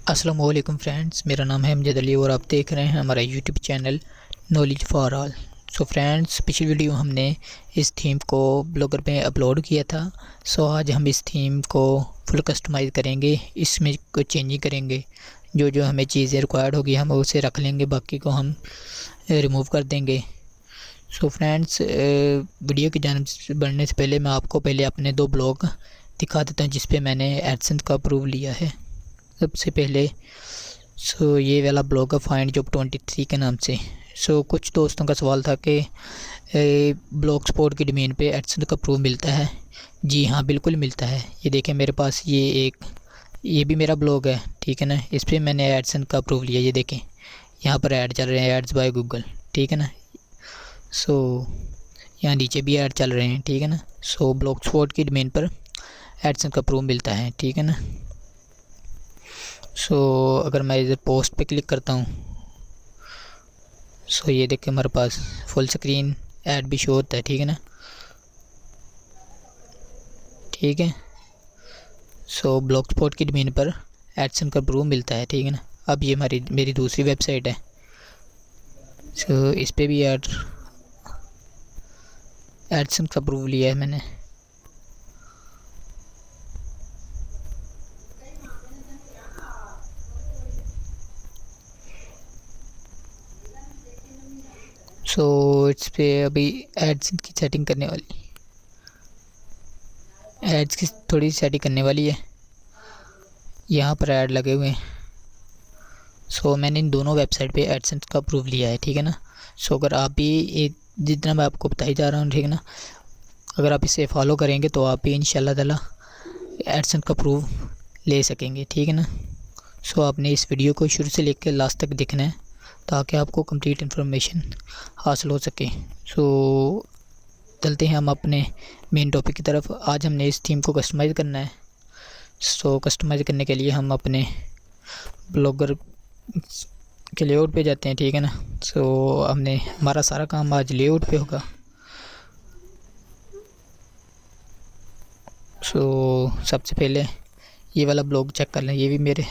अस्सलाम वालेकुम फ्रेंड्स, मेरा नाम है अमजद अली और आप देख रहे हैं हमारा YouTube channel knowledge for all. So friends, पिछली वीडियो हमने इस थीम को ब्लॉगर पे अपलोड किया था। सो आज हम इस थीम को फुल कस्टमाइज़ करेंगे, इसमें कुछ चेंजिंग करेंगे। जो जो हमें चीज़ें रिक्वायर्ड होगी हम उसे रख लेंगे, बाकी को हम रिमूव कर देंगे। सो फ्रेंड्स, वीडियो की जानिब बढ़ने से पहले मैं आपको पहले अपने दो ब्लॉग दिखा देता हूँ जिस पे मैंने एडसेंस का अप्रूव लिया है। सबसे पहले ये वाला ब्लॉग है फाइंड जॉब 23 के नाम से। कुछ दोस्तों का सवाल था कि ब्लॉग स्पॉट की डोमेन पे एडसेंस का अप्रूव मिलता है। जी हाँ, बिल्कुल मिलता है। ये देखें मेरे पास ये भी मेरा ब्लॉग है, ठीक है ना। इस पर मैंने एडसेंस का अप्रूव लिया। ये देखें यहाँ पर ऐड चल रहे हैं, एड्स बाय गूगल, ठीक है ना। यहाँ नीचे भी ऐड चल रहे हैं, ठीक है ना। ब्लॉग स्पॉट की डोमेन पर एडसेंस का अप्रूव मिलता है, ठीक है ना। अगर मैं इधर पोस्ट पे क्लिक करता हूँ, ये देखें हमारे पास फुल स्क्रीन ऐड भी शो होता है, ठीक है ना। ठीक है, ब्लॉग स्पॉट की डोमेन पर एडसेंस का अप्रूव मिलता है, ठीक है ना। अब ये मेरी दूसरी वेबसाइट है। इस पे भी एडसेंस का अप्रूव लिया है मैंने। इस पे अभी एड्स की सेटिंग करने वाली, एड्स की थोड़ी सेटिंग करने वाली है। यहाँ पर ऐड लगे हुए हैं। मैंने इन दोनों वेबसाइट पे एडसेंस का अप्रूव लिया है, ठीक है ना। अगर आप भी जितना मैं आपको बताई जा रहा हूँ, ठीक है ना, अगर आप इसे फॉलो करेंगे तो आप भी इंशाल्लाह ताला एडसेंस का अप्रूव ले सकेंगे, ठीक है ना। आपने इस वीडियो को शुरू से लेकर लास्ट तक देखना है ताकि आपको कंप्लीट इन्फॉर्मेशन हासिल हो सके। चलते हैं हम अपने मेन टॉपिक की तरफ। आज हमने इस थीम को कस्टमाइज़ करना है। कस्टमाइज़ करने के लिए हम अपने ब्लॉगर के लेआउट पे जाते हैं, ठीक है ना। हमने हमारा सारा काम आज लेआउट पे होगा। सबसे पहले ये वाला ब्लॉग चेक कर लें, ये भी मेरे,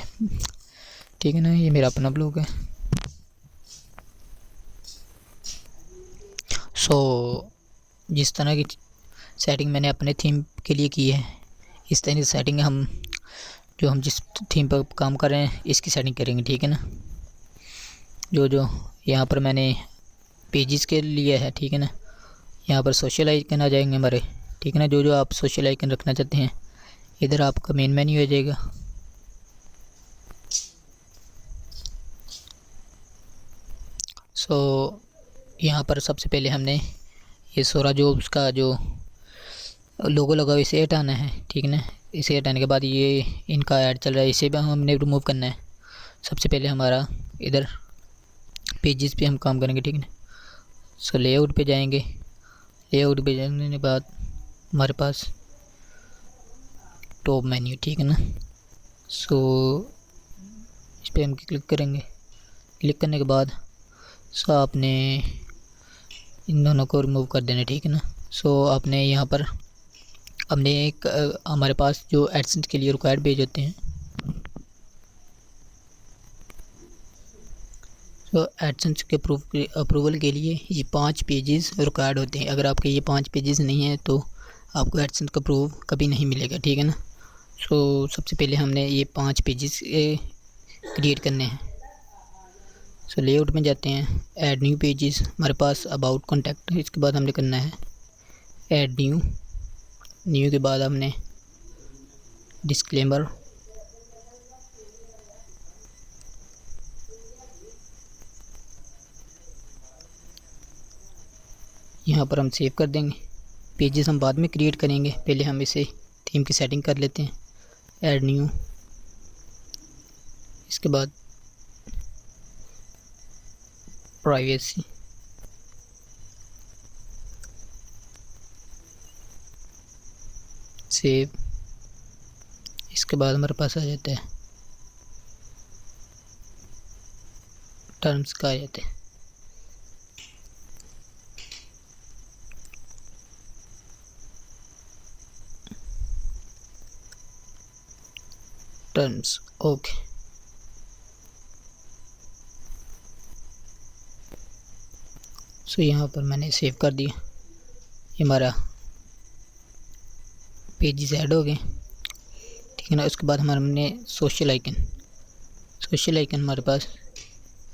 ठीक है ना, ये मेरा अपना ब्लॉग है। जिस तरह की सेटिंग मैंने अपने थीम के लिए की है, इस तरह की सेटिंग हम जिस थीम पर काम कर रहे हैं इसकी सेटिंग करेंगे, ठीक है ना। जो यहाँ पर मैंने पेजेस के लिए है, ठीक है ना। यहाँ पर सोशल आइकन आ जाएंगे हमारे, ठीक है ना। जो आप सोशल आइकन रखना चाहते हैं इधर आपका मेन मेन्यू आ जाएगा। यहाँ पर सबसे पहले हमने ये सोरा जॉब्स का जो लोगो लगा इसे हटाना है, ठीक है ना। इसे हटाने के बाद ये इनका ऐड चल रहा है, इसे भी हमने रिमूव करना है। सबसे पहले हमारा इधर पेजेस पे हम काम करेंगे, ठीक है ना। लेआउट पे जाएंगे। लेआउट पे जाने के बाद हमारे पास टॉप मेन्यू, ठीक है ना। इस पर हम क्लिक करेंगे। क्लिक करने के बाद आपने इन दोनों को रिमूव कर देना, ठीक है ना। आपने यहाँ पर हमने एक हमारे पास जो एडसेंस के लिए रिक्वायर्ड पेज होते हैं, एडसेंस के अप्रूवल के लिए ये 5 पेजेस रिक्वायर्ड होते हैं। अगर आपके ये 5 पेजेस नहीं हैं तो आपको एडसेंस का अप्रूव कभी नहीं मिलेगा, ठीक है ना। सबसे पहले हमने ये 5 पेजेस क्रिएट करने हैं। लेआउट में जाते हैं, ऐड न्यू पेजेस, हमारे पास अबाउट कॉन्टैक्ट, इसके बाद हमने करना है ऐड न्यू के बाद हमने डिस्क्लेमर, यहाँ पर हम सेव कर देंगे। पेजेस हम बाद में क्रिएट करेंगे, पहले हम इसे थीम की सेटिंग कर लेते हैं। ऐड न्यू, इसके बाद प्राइवेसी, सेव, इसके बाद हमारे पास आ जाता है टर्म्स का आ जाता है। Terms, okay. सो यहाँ पर मैंने सेव कर दिया, ये हमारा पेजेस ऐड हो गए, ठीक है ना। उसके बाद हमने सोशल आइकन हमारे पास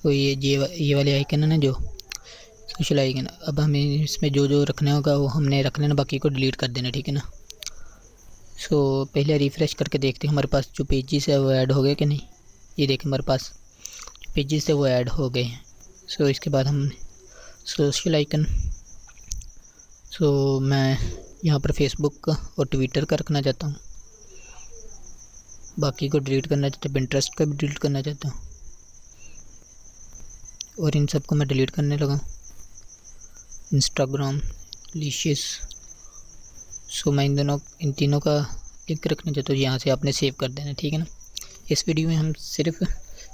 तो ये वाले आइकन है ना, जो सोशल आइकन। अब हमें इसमें जो जो रखना होगा वो हमने रख लेना, बाकी को डिलीट कर देना, ठीक है ना। सो पहले रिफ़्रेश करके देखते हैं हमारे पास जो पेजेस है वो ऐड हो गए कि नहीं। ये देखें हमारे पास जो पेजेस है वो ऐड हो गए हैं। सो इसके बाद हम सोशल आइकन, सो मैं यहाँ पर फेसबुक और ट्विटर का रखना चाहता हूँ, बाकी को डिलीट करना चाहता हूँ, पिंटरेस्ट का भी डिलीट करना चाहता हूँ, और इन सब को मैं डिलीट करने लगा, इंस्टाग्राम, लिशियस। सो मैं इन तीनों का लिंक रखना चाहता हूँ, यहाँ से आपने सेव कर देना, ठीक है ना। इस वीडियो में हम सिर्फ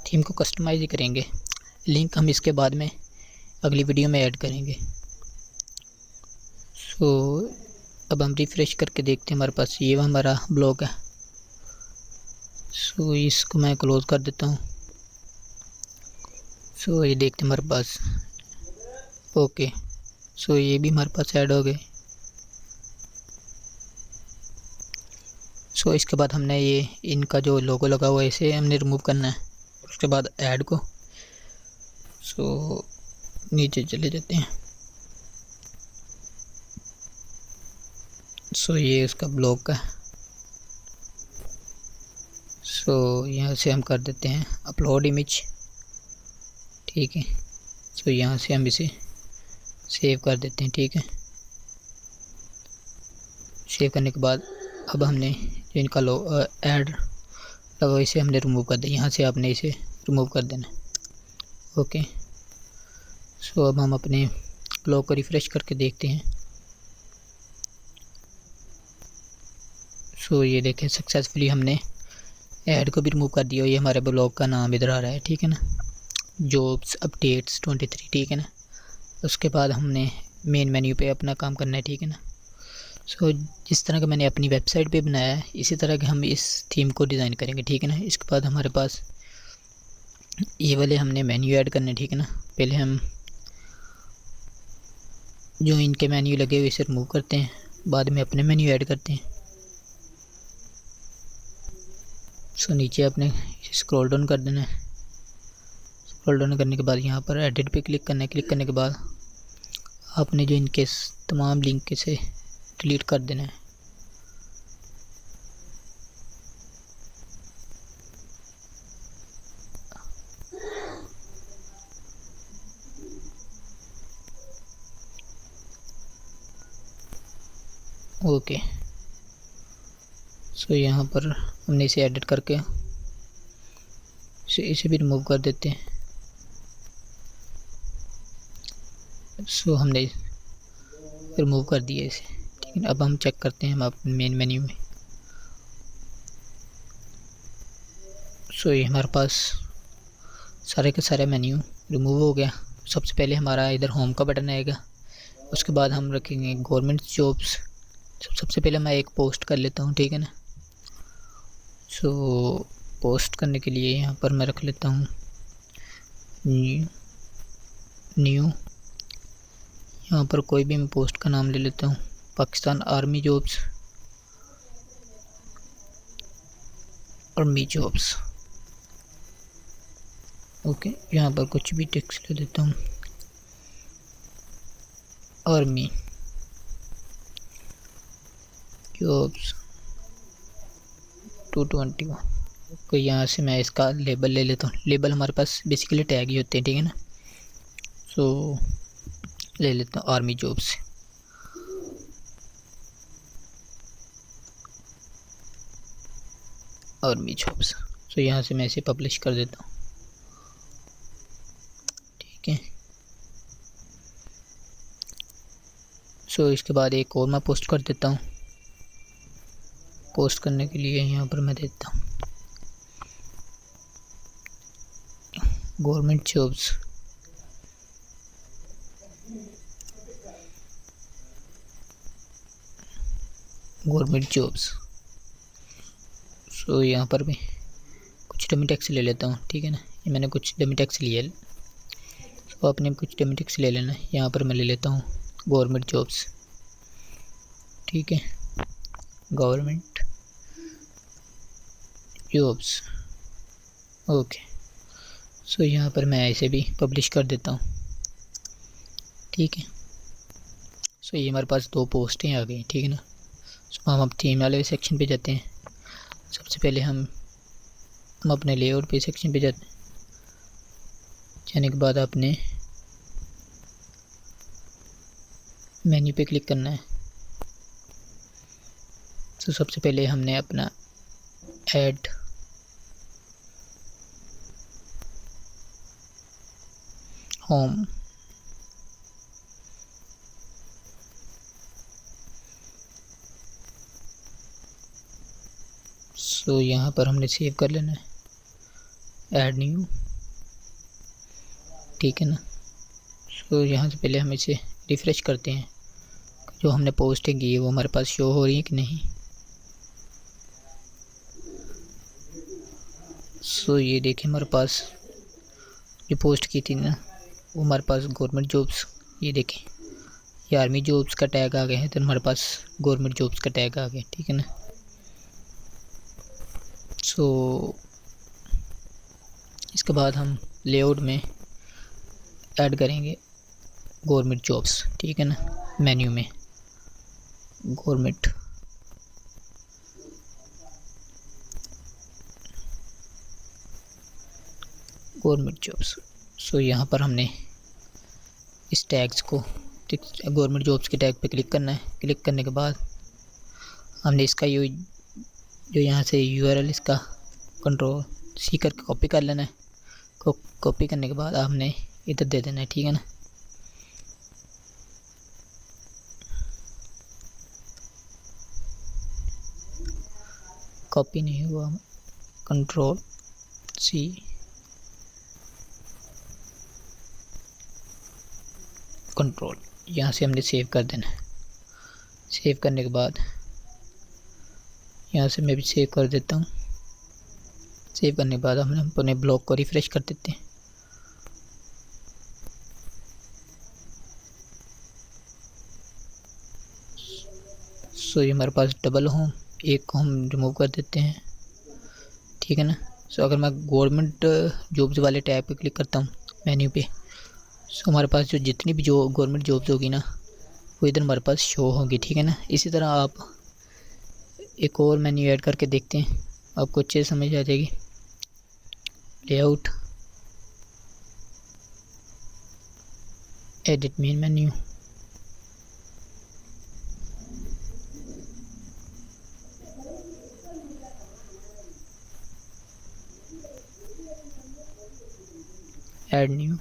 थीम को कस्टमाइज ही करेंगे, लिंक हम इसके बाद में अगली वीडियो में ऐड करेंगे। सो अब हम रिफ़्रेश करके देखते हैं, हमारे पास ये हमारा ब्लॉग है। सो इसको मैं क्लोज़ कर देता हूँ। सो ये देखते हैं हमारे पास, ओके। सो ये भी हमारे पास ऐड हो गए। सो इसके बाद हमने ये इनका जो लोगो लगा हुआ है इसे हमने रिमूव करना है। उसके बाद ऐड को, सो नीचे चले जाते हैं। सो ये उसका ब्लॉग का, सो यहाँ से हम कर देते हैं अपलोड इमेज, ठीक है। सो यहाँ से हम इसे सेव कर देते हैं, ठीक है। सेव करने के बाद अब हमने जो इनका ऐड लगा इसे हमने रिमूव कर दिया, यहाँ से आपने इसे रिमूव कर देना, ओके। सो अब हम अपने ब्लॉग को रिफ़्रेश करके देखते हैं। सो ये देखें सक्सेसफुली हमने ऐड को भी रिमूव कर दिया। ये हमारे ब्लॉग का नाम इधर आ रहा है, ठीक है ना, जॉब्स अपडेट्स 23, ठीक है ना। उसके बाद हमने मेन मेन्यू पे अपना काम करना है, ठीक है ना। सो जिस तरह का मैंने अपनी वेबसाइट पे बनाया है इसी तरह के हम इस थीम को डिज़ाइन करेंगे, ठीक है ना। इसके बाद हमारे पास ये वाले हमने मेन्यू ऐड करने, ठीक है ना। पहले हम जो इनके मेन्यू लगे हुए इसे रिमूव करते हैं, बाद में अपने मेन्यू ऐड करते हैं। सो नीचे आपने स्क्रॉल डाउन कर देना है। स्क्रॉल डाउन करने के बाद यहाँ पर एडिट पे क्लिक करना है। क्लिक करने के बाद आपने जो इनके तमाम लिंक से डिलीट कर देना है। ओके। सो यहाँ पर हमने इसे एडिट करके इसे भी रिमूव कर देते हैं। सो हमने रिमूव कर दिया इसे, ठीक है। अब हम चेक करते हैं हम अपने मेन मेन्यू में। सो ये हमारे पास सारे के सारे मेन्यू रिमूव हो गया। सबसे पहले हमारा इधर होम का बटन आएगा, उसके बाद हम रखेंगे गवर्नमेंट जॉब्स। सबसे पहले मैं एक पोस्ट कर लेता हूँ, ठीक है ना। सो पोस्ट करने के लिए यहाँ पर मैं रख लेता हूँ न्यू। यहाँ पर कोई भी मैं पोस्ट का नाम ले लेता हूँ, पाकिस्तान आर्मी जॉब्स, ओके। यहाँ पर कुछ भी टेक्स्ट ले देता हूँ, आर्मी जॉब्स 221। तो यहाँ से मैं इसका लेबल ले लेता हूँ। लेबल हमारे पास बेसिकली टैग ही होते हैं, ठीक है ना। सो ले लेता हूँ आर्मी जॉब्स। सो यहाँ से मैं इसे पब्लिश कर देता हूँ, ठीक है। सो इसके बाद एक और मैं पोस्ट कर देता हूँ। पोस्ट करने के लिए यहाँ पर मैं देता हूँ गवर्नमेंट जॉब्स, सो यहाँ पर भी कुछ डमी टेक्स्ट ले लेता हूँ, ठीक है ना। ये मैंने कुछ डमी टेक्स्ट लिया है। तो आपने कुछ डेमोटिक्स ले लेना है। यहाँ पर मैं ले लेता हूँ गवर्नमेंट जॉब्स, ठीक है, गवर्नमेंट जॉब्स, ओके। सो यहाँ पर मैं ऐसे भी पब्लिश कर देता हूँ, ठीक है। सो ये हमारे पास 2 पोस्टें आ गई, ठीक है ना। सो हम अब थीम वाले सेक्शन पे जाते हैं। सबसे पहले हम अपने लेआउट पे सेक्शन पे जाते हैं। जाने के बाद आपने मेन्यू पे क्लिक करना है। तो सबसे पहले हमने अपना ऐड होम, सो यहाँ पर हमने सेव कर लेना है, ऐड न्यू, ठीक है ना। सो यहाँ से पहले हम इसे रिफ़्रेश करते हैं, जो हमने पोस्टिंग की है वो हमारे पास शो हो रही है कि नहीं। सो ये देखिए हमारे पास जो पोस्ट की थी ना वो हमारे पास गवर्नमेंट जॉब्स, ये देखें ये आर्मी जॉब्स का टैग आ गया है, तो हमारे पास गवर्नमेंट जॉब्स का टैग आ गया, ठीक है ना। सो इसके बाद हम लेआउट में ऐड करेंगे गवर्नमेंट जॉब्स, ठीक है ना। मेन्यू में गवर्नमेंट जॉब्स। सो यहाँ पर हमने इस टैग्स को गवर्नमेंट जॉब्स के टैग पे क्लिक करना है। क्लिक करने के बाद हमने इसका जो यहाँ से यूआरएल इसका कंट्रोल सी करके कॉपी कर लेना है। कॉपी करने के बाद आपने इधर दे देना है, ठीक है ना। कॉपी नहीं हुआ, कंट्रोल सी, कंट्रोल, यहाँ से हमने सेव कर देना है। सेव करने के बाद यहाँ से मैं भी सेव कर देता हूँ। सेव करने के बाद हम अपने ब्लॉग को रिफ़्रेश कर देते हैं। सो ये हमारे पास डबल होम, एक को हम रिमूव कर देते हैं, ठीक है ना। सो अगर मैं गवर्नमेंट जॉब्स वाले टैब पे क्लिक करता हूँ मेन्यू पे, सो हमारे पास जो जितनी भी जो गवर्नमेंट जॉब्स होगी ना वो इधर हमारे पास शो होगी, ठीक है ना। इसी तरह आप एक और मेन्यू ऐड करके देखते हैं, आपको अच्छे से समझ आ जाएगी। Layout, edit main menu, add new,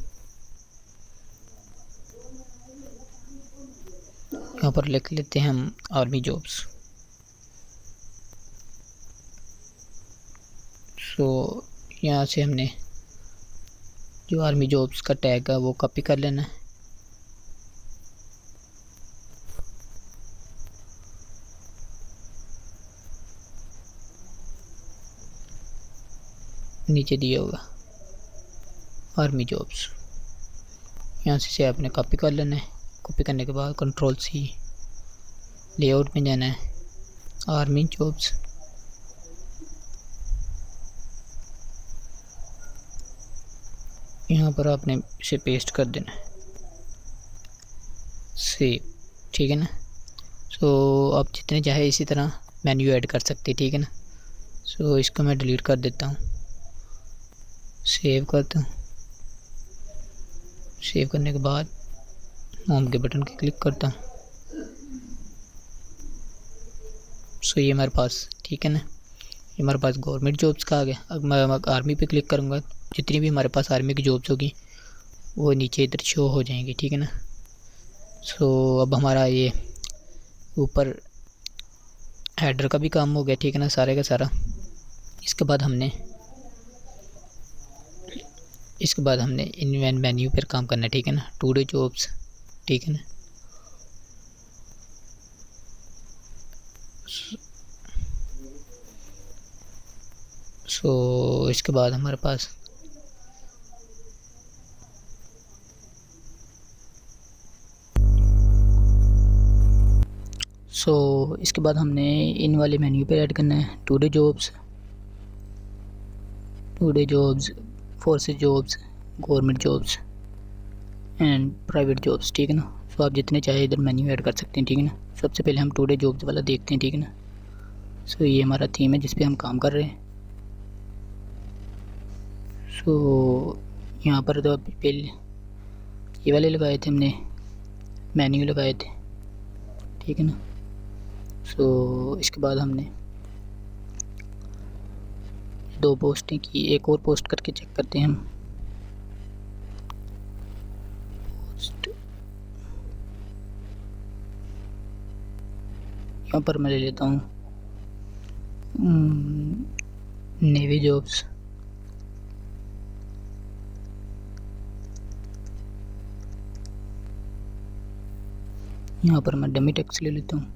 यहाँ पर लिख लेते हैं हम आर्मी जॉब्स। सो यहाँ से हमने जो आर्मी जॉब्स का टैग है वो कॉपी कर लेना है। नीचे दिया होगा आर्मी जॉब्स, यहाँ से आपने कॉपी कर लेना है। कॉपी करने के बाद कंट्रोल सी, लेआउट में जाना है, आर्मी जॉब्स, यहाँ पर आपने इसे पेस्ट कर देना है, सेव, ठीक है ना। सो आप जितने चाहे इसी तरह मेन्यू ऐड कर सकते हैं, ठीक है ना। सो इसको मैं डिलीट कर देता हूँ, सेव करता हूँ। सेव करने के बाद होम के बटन पे क्लिक करता हूँ। सो ये हमारे पास, ठीक है ना, ये हमारे पास गवर्नमेंट जॉब्स का आ गया। अब मैं आर्मी पे क्लिक करूँगा, जितनी भी हमारे पास आर्मी की जॉब्स होगी वो नीचे इधर शो हो जाएंगी, ठीक है ना। सो अब हमारा ये ऊपर हेडर का भी काम हो गया, ठीक है ना, सारे का सारा। इसके बाद हमने इन मेन्यू पर काम करना है, ठीक है ना, टुडे जॉब्स, ठीक है ना। सो इसके बाद हमारे पास इसके बाद हमने इन वाले मेन्यू पे ऐड करना है today jobs, forces jobs, government jobs and private jobs, ठीक है ना। सो आप जितने चाहे इधर मेन्यू ऐड कर सकते हैं, ठीक है ना। सबसे पहले हम टुडे जॉब्स वाला देखते हैं, ठीक है ना। सो ये हमारा थीम है जिस पे हम काम कर रहे हैं। सो यहाँ पर तो पहले ये वाले लगाए थे हमने, मेन्यू लगाए थे, ठीक है ना। सो इसके बाद हमने 2 पोस्टें की, एक और पोस्ट करके चेक करते हैं हम। पोस्ट यहाँ पर मैं ले लेता हूँ नेवी जॉब्स, यहाँ पर मैं डमी टेक्स्ट ले लेता हूँ।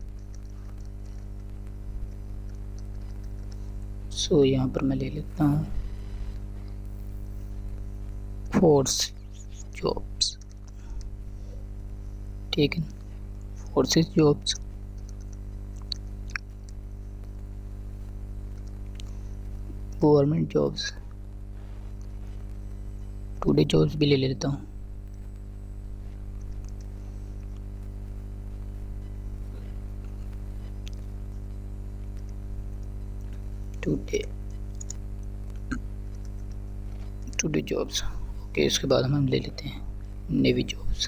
सो यहाँ पर मैं ले लेता हूँ फोर्स जॉब्स, ठीक है, forces jobs, government jobs, today jobs भी ले लेता हूँ। Today jobs, okay. इसके बाद हम ले लेते हैं नेवी जॉब्स।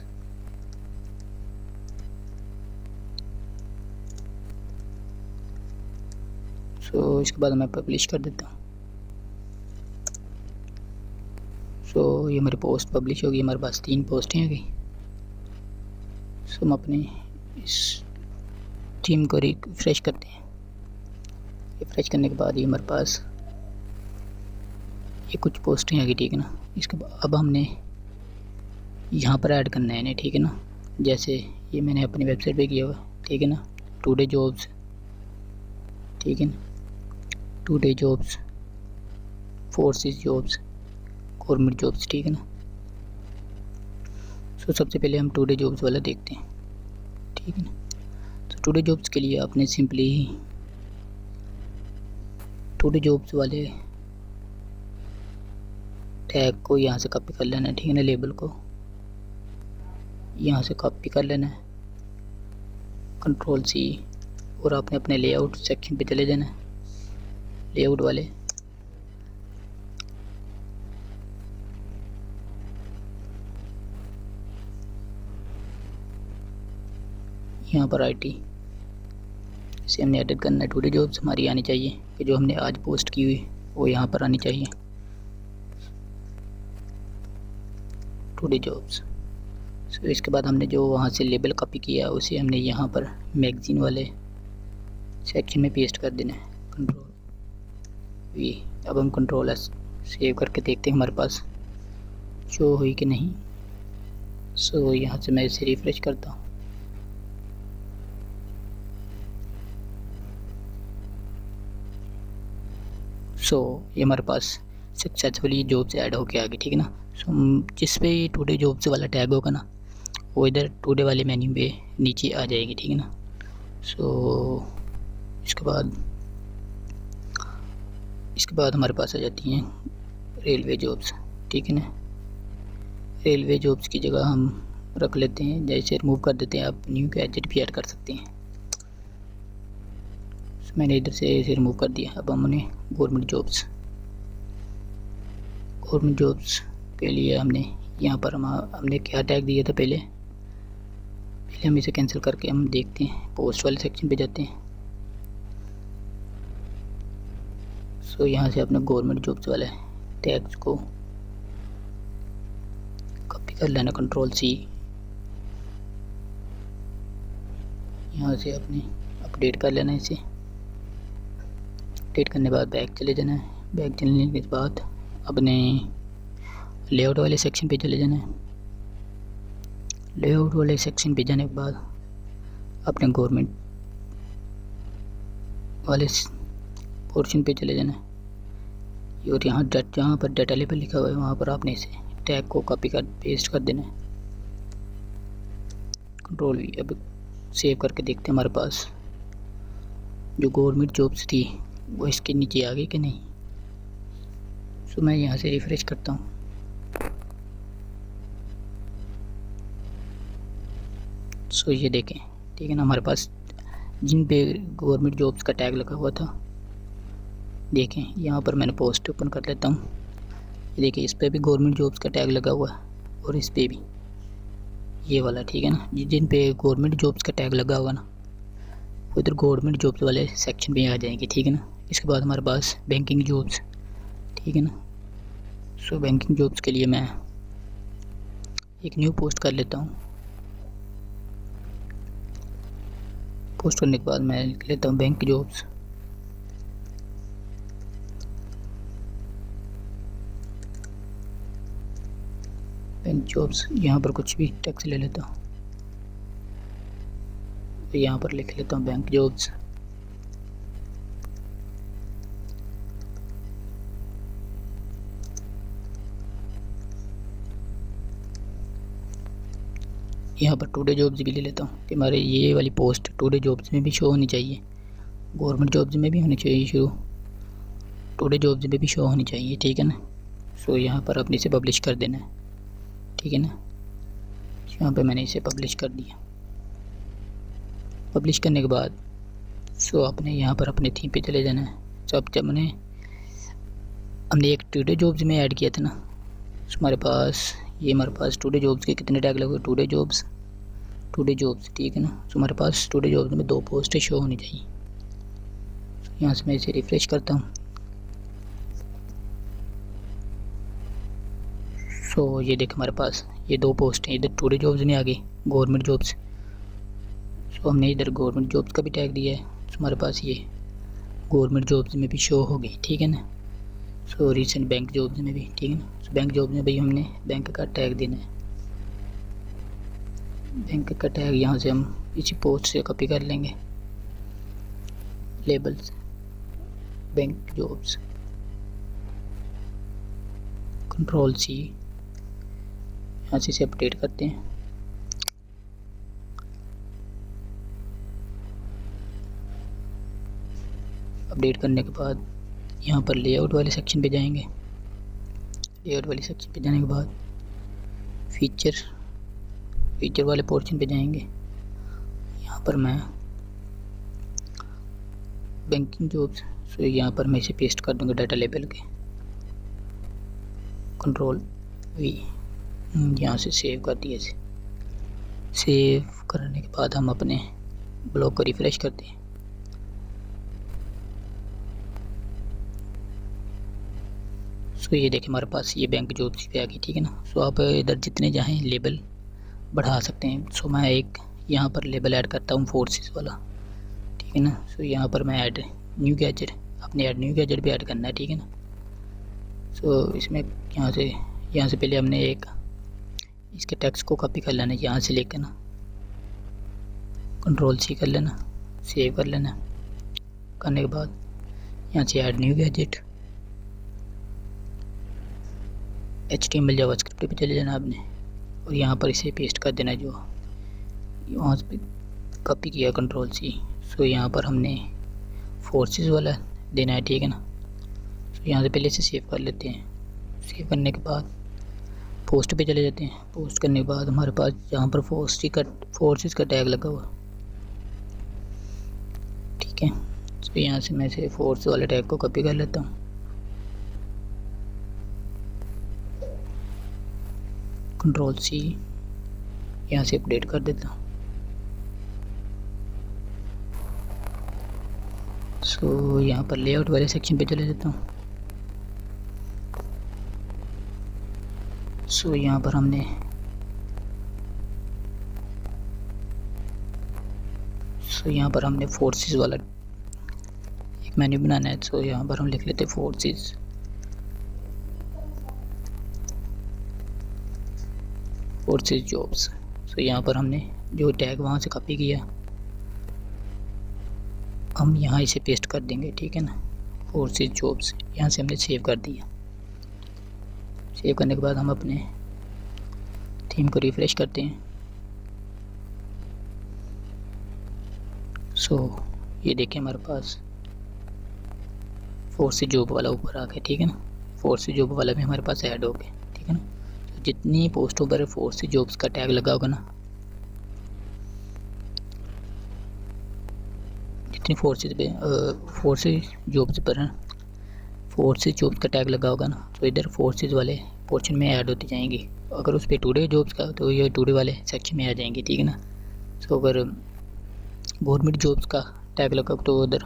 सो इसके बाद मैं पब्लिश कर देता हूँ। सो ये हमारी पोस्ट पब्लिश होगी, हमारे पास 3 पोस्टें आ गई। सो हम अपने इस थीम को रिफ्रेश करते हैं। रिफ्रेश करने के बाद ये हमारे पास ये कुछ पोस्टें आ गई, ठीक है ना। इसके बाद अब हमने यहाँ पर ऐड करना है इन्हें, ठीक है ना। जैसे ये मैंने अपनी वेबसाइट पे किया हुआ, ठीक है ना। टुडे जॉब्स, ठीक है ना, today jobs, forces jobs, government jobs, ठीक है ना। सो सबसे पहले हम टुडे जॉब्स वाला देखते हैं, ठीक है ना। तो टुडे जॉब्स के लिए आपने सिंपली टुडे जॉब्स वाले टैग को यहाँ से कॉपी कर लेना है, ठीक है ना। लेबल को यहाँ से कॉपी कर लेना है, Ctrl+C, और आपने अपने लेआउट सेक्शन पे चले जाना है, लेआउट वाले। यहाँ पर IT से हमने एडिट करना है। टुडे जॉब्स हमारी आनी चाहिए कि जो हमने आज पोस्ट की हुई वो यहाँ पर आनी चाहिए, टुडे जॉब्स। सो इसके बाद हमने जो वहाँ से लेबल कॉपी किया उसे हमने यहाँ पर मैगज़ीन वाले सेक्शन में पेस्ट कर देना है, Ctrl+V। अब हम Ctrl+S सेव करके देखते हैं हमारे पास शो हुई कि नहीं। सो यहाँ से मैं इसे रिफ्रेश करता हूँ। सो ये हमारे पास सक्सेसफुली जॉब्स ऐड होके आ गई, ठीक है ना। सो जिस पे टुडे जॉब्स वाला टैग होगा ना वो इधर टुडे वाले मेन्यू पे नीचे आ जाएगी, ठीक है ना। सो इसके बाद हमारे पास आ जाती हैं रेलवे जॉब्स, ठीक है ना। रेलवे जॉब्स की जगह हम रख लेते हैं, जैसे रिमूव कर देते हैं, आप न्यू गैजेट भी ऐड कर सकते हैं। मैंने इधर से इसे रिमूव कर दिया। अब हमने गवर्नमेंट जॉब्स के लिए हमने यहाँ पर हमने क्या टैग दिया था पहले हम इसे कैंसिल करके हम देखते हैं, पोस्ट वाले सेक्शन पे जाते हैं। सो यहाँ से अपने गवर्नमेंट जॉब्स वाले टैग्स को कॉपी कर लेना, Ctrl+C। यहाँ से अपने अपडेट कर लेना इसे। अपडेट करने के बाद बैक चले जाना है। बैक चलने के बाद अपने लेआउट वाले सेक्शन पे चले जाना है। लेआउट वाले सेक्शन पे जाने के बाद अपने गवर्नमेंट वाले पोर्शन पे चले जाना है और यहाँ जहाँ पर डाटा लेबल लिखा हुआ है वहाँ पर आपने इसे टैग को कॉपी कर पेस्ट कर देना है, Ctrl+V। अब सेव करके देखते हैं हमारे पास जो गवर्नमेंट जॉब्स थी वो इसके नीचे आ गई कि नहीं। सो मैं यहाँ से रिफ़्रेश करता हूँ। सो ये देखें, ठीक है ना, हमारे पास जिन पे गवर्नमेंट जॉब्स का टैग लगा हुआ था, देखें यहाँ पर मैंने पोस्ट ओपन कर लेता हूँ। ये देखिए इस पर भी गवर्नमेंट जॉब्स का टैग लगा हुआ है और इस पर भी ये वाला, ठीक है ना। जिन पे गवर्नमेंट जॉब्स का टैग लगा हुआ ना वो इधर गवर्नमेंट जॉब्स वाले सेक्शन में आ जाएंगे, ठीक है ना। इसके बाद हमारे पास बैंकिंग जॉब्स, ठीक है ना। सो बैंकिंग जॉब्स के लिए मैं एक न्यू पोस्ट कर लेता हूँ। पोस्ट करने के बाद मैं लिख लेता हूँ बैंक जॉब्स। बैंक जॉब्स, यहाँ पर कुछ भी टेक्स्ट ले लेता हूँ, तो यहाँ पर लिख लेता हूँ बैंक जॉब्स। यहाँ पर टुडे जॉब्स भी ले लेता हूँ कि हमारे ये वाली पोस्ट टुडे जॉब्स में भी शो होनी चाहिए, गवर्नमेंट जॉब्स में भी होनी चाहिए शो, टुडे जॉब्स में भी शो होनी चाहिए, ठीक है ना। सो यहाँ पर अपने इसे पब्लिश कर देना है, ठीक है ना। यहाँ पे मैंने इसे पब्लिश कर दिया। पब्लिश करने के बाद सो आपने यहाँ पर अपने थीम पे चले जाना है। सो अब जब हमने एक टुडे जॉब्स में ऐड किया था ना, सो हमारे पास टुडे जॉब्स के कितने टैग लगे, टुडे जॉब्स, ठीक है ना। सो हमारे पास टुडे जॉब्स में 2 पोस्टें शो होनी चाहिए। यहाँ से मैं इसे रिफ़्रेश करता हूँ। सो ये देख हमारे पास ये 2 पोस्ट हैं, इधर टुडे जॉब्स में आ गई गवर्नमेंट जॉब्स। सो हमने इधर गवर्नमेंट जॉब्स का भी टैग दिया है, सो हमारे पास ये गवर्नमेंट जॉब्स में भी शो हो गई, ठीक है ना। सो रिसेंट बैंक जॉब्स में भी, ठीक है ना। सो बैंक जॉब्स में भाई हमने बैंक का टैग देना है। बैंक का टैग यहाँ से हम इसी पोस्ट से कॉपी कर लेंगे, labels bank jobs, control C, यहाँ से इसे अपडेट करते हैं। अपडेट करने के बाद यहाँ पर लेआउट वाले सेक्शन पे जाएंगे। लेआउट वाले सेक्शन पे जाने के बाद फीचर वाले पोर्शन पे जाएंगे। यहाँ पर मैं बैंकिंग जॉब्स, सो यहाँ पर मैं इसे पेस्ट कर दूँगा डाटा लेबल के, कंट्रोल V, यहाँ से सेव कर दिया। इसे सेव करने के बाद हम अपने ब्लॉग को रिफ्रेश करते हैं। सो ये देखिए हमारे पास ये बैंक जॉब्स पे आ गई, ठीक है ना। सो आप इधर जितने चाहें लेबल बढ़ा सकते हैं। सो मैं एक यहाँ पर लेबल ऐड करता हूँ फोर्सेस वाला, ठीक है ना। सो यहाँ पर मैं ऐड न्यू गैजेट, अपने ऐड न्यू गैजेट भी ऐड करना है, ठीक है ना। सो इसमें यहाँ से पहले हमने एक इसके टेक्स्ट को कॉपी कर लेना है, यहाँ से लेकर ना कंट्रोल C कर लेना, सेव कर लेना। करने के बाद यहाँ से add new gadget, HTML JavaScript पे चले जाना आपने और यहाँ पर इसे पेस्ट कर देना, जो यहाँ से कॉपी किया कंट्रोल C। सो यहाँ पर हमने फोर्सेस वाला देना है, ठीक है ना। सो यहाँ से पहले इसे सेव कर लेते हैं। सेव करने के बाद पोस्ट पे चले जाते हैं। पोस्ट करने के बाद हमारे पास यहाँ पर फोर्सेस का टैग लगा हुआ, ठीक है। तो यहाँ से मैं इसे फोर्स वाले टैग को कॉपी कर लेता हूँ, कंट्रोल C, यहाँ से अपडेट कर देता हूँ। सो यहाँ पर लेआउट वाले सेक्शन पे चले जाता हूँ। सो यहाँ पर हमने फोर्सेस वाला एक मेन्यू बनाना है। सो यहाँ पर हम लिख लेते हैं फोर्सेस जॉब्स। सो यहाँ पर हमने जो टैग वहाँ से कॉपी किया हम यहाँ इसे पेस्ट कर देंगे, ठीक है ना। फोर्सेस जॉब्स यहाँ से हमने सेव कर दिया। सेव करने के बाद हम अपने थीम को रिफ्रेश करते हैं। सो ये देखिए हमारे पास फोर्स जॉब वाला ऊपर आ गया, ठीक है ना। फोर्स जॉब वाला भी हमारे पास ऐड हो गया, ठीक है ना। तो जितनी पोस्टों पर फोर्स जॉब्स का टैग लगा होगा ना, जितनी फोर्सेज पे फोर्सेज जॉब्स पर फोर्सेज जॉब्स का टैग लगा होगा ना, तो इधर फोर्सेज वाले पोर्शन में ऐड होती जाएंगी। अगर उस पर टुडे जॉब्स का, तो ये टुडे वाले सेक्शन में आ जाएंगी, ठीक है ना। सो अगर गवर्नमेंट जॉब्स का टैग लगा तो उधर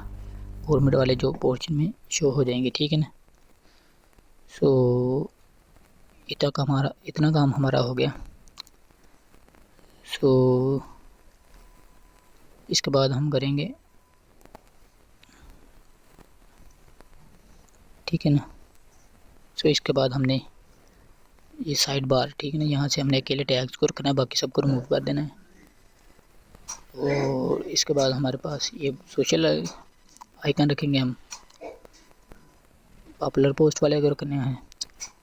गवर्नमेंट वाले जॉब पोर्शन में शो हो जाएंगे, ठीक है ना। सो इतना काम हमारा हो गया। सो इसके बाद हम करेंगे, ठीक है ना। सो इसके बाद हमने ये साइड बार, ठीक है ना, यहाँ से हमने अकेले टैग्स को रखना है, बाकी सबको रिमूव कर देना है। और इसके बाद हमारे पास ये सोशल आइकन रखेंगे हम, पॉपुलर पोस्ट वाले अगर रखने हैं,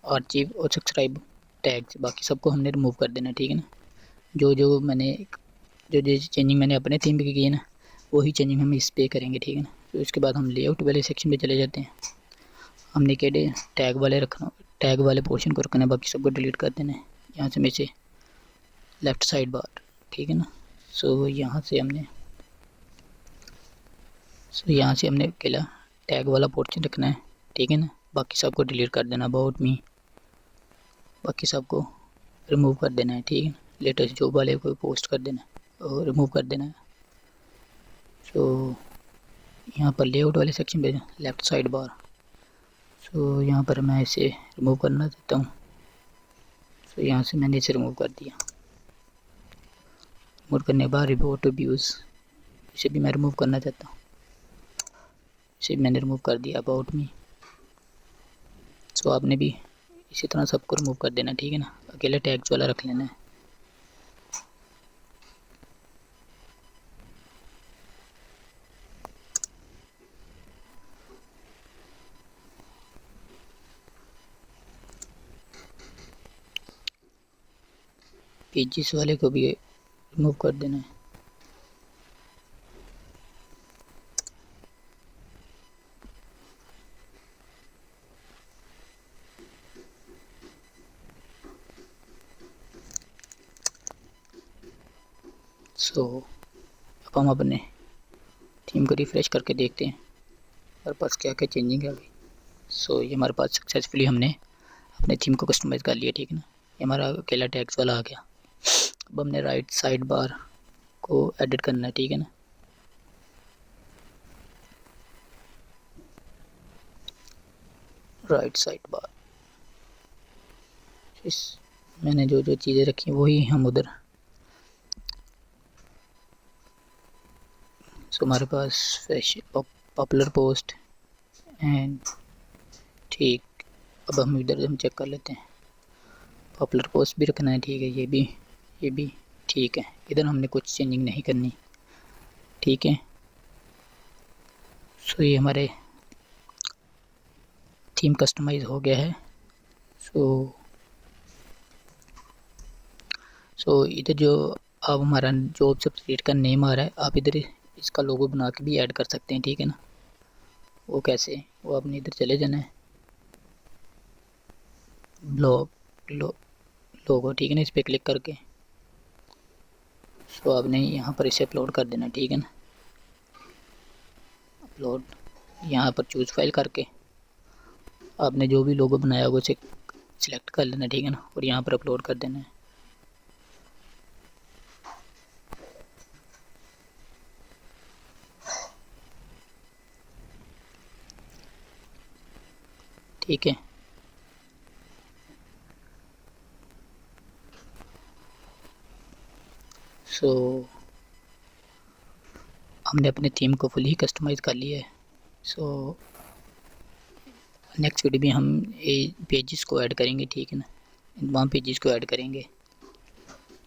आर्चिव और सब्सक्राइब टैग्स, बाकी सबको हमने रिमूव कर देना है, ठीक है ना। जो चेंजिंग मैंने अपने थीम पे की है ना, वही चेंजिंग हम इस पे करेंगे, ठीक है ना। तो इसके बाद हम लेआउट वाले सेक्शन पे चले जाते हैं। हमने केडे टैग वाले पोर्शन को रखना है, बाकी सबको डिलीट कर देना है। यहाँ से नीचे लेफ़्ट साइड बार, ठीक है ना। सो यहाँ से हमने अकेला टैग वाला पोर्शन रखना है, ठीक है ना। बाकी सबको डिलीट कर देना, अबाउट मी बाकी सबको रिमूव कर देना है, ठीक है। लेटेस्ट जॉब वाले को पोस्ट कर देना और रिमूव कर देना है। सो यहाँ पर लेआउट वाले सेक्शन पे लेफ़्ट साइड बार, सो यहाँ पर मैं इसे रिमूव करना चाहता हूँ। सो यहाँ से मैंने इसे रिमूव कर दिया। रिमूव करने के बाद रिपोर्ट व्यूज़, इसे भी मैं रिमूव करना चाहता हूँ, इसे भी मैंने रिमूव कर दिया, अबाउट मी। सो आपने भी इसी तरह सबको रिमूव कर देना, ठीक है ना। अकेले टैग्स वाला रख लेना है। पेजेस वाले को भी रिमूव कर देना है। सो अब हम अपने थीम को रिफ़्रेश करके देखते हैं हमारे पास क्या क्या चेंजिंग है अभी। सो ये हमारे पास सक्सेसफुली हमने अपने थीम को कस्टमाइज़ कर लिया, ठीक है ना। ये हमारा अकेला टैग्स वाला आ गया। अब हमने राइट साइड बार को एडिट करना है, ठीक है ना। राइट साइड बार, मैंने जो चीज़ें रखी वही हम उधर। सो हमारे पास पॉपुलर पोस्ट एंड, ठीक। अब हम इधर हम चेक कर लेते हैं, पॉपुलर पोस्ट भी रखना है, ठीक है। ये भी ठीक है। इधर हमने कुछ चेंजिंग नहीं करनी, ठीक है। सो ये हमारे थीम कस्टमाइज हो गया है। सो इधर जो अब हमारा जॉब सब्सिडेट का नेम आ रहा है, आप इधर इसका लोगो बना के भी ऐड कर सकते हैं, ठीक है ना। वो कैसे, वो आपने इधर चले जाना है, लोगो, ठीक है ना, इस पर क्लिक करके। सो आपने यहाँ पर इसे अपलोड कर देना, ठीक है ना। अपलोड, यहाँ पर चूज़ फाइल करके आपने जो भी लोगो बनाया होगा उसे सिलेक्ट कर लेना, ठीक है ना, और यहाँ पर अपलोड कर देना है। ठीक है। सो हमने अपने थीम को फुली कस्टमाइज़ कर लिया है। सो नेक्स्ट वीडियो में हम पेजेस को ऐड करेंगे, ठीक है ना, तमाम पेजेस को ऐड करेंगे।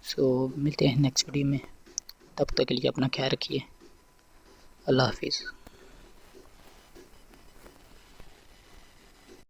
सो मिलते हैं नेक्स्ट वीडियो में, तब तक के लिए अपना ख्याल रखिए। अल्लाह हाफिज़।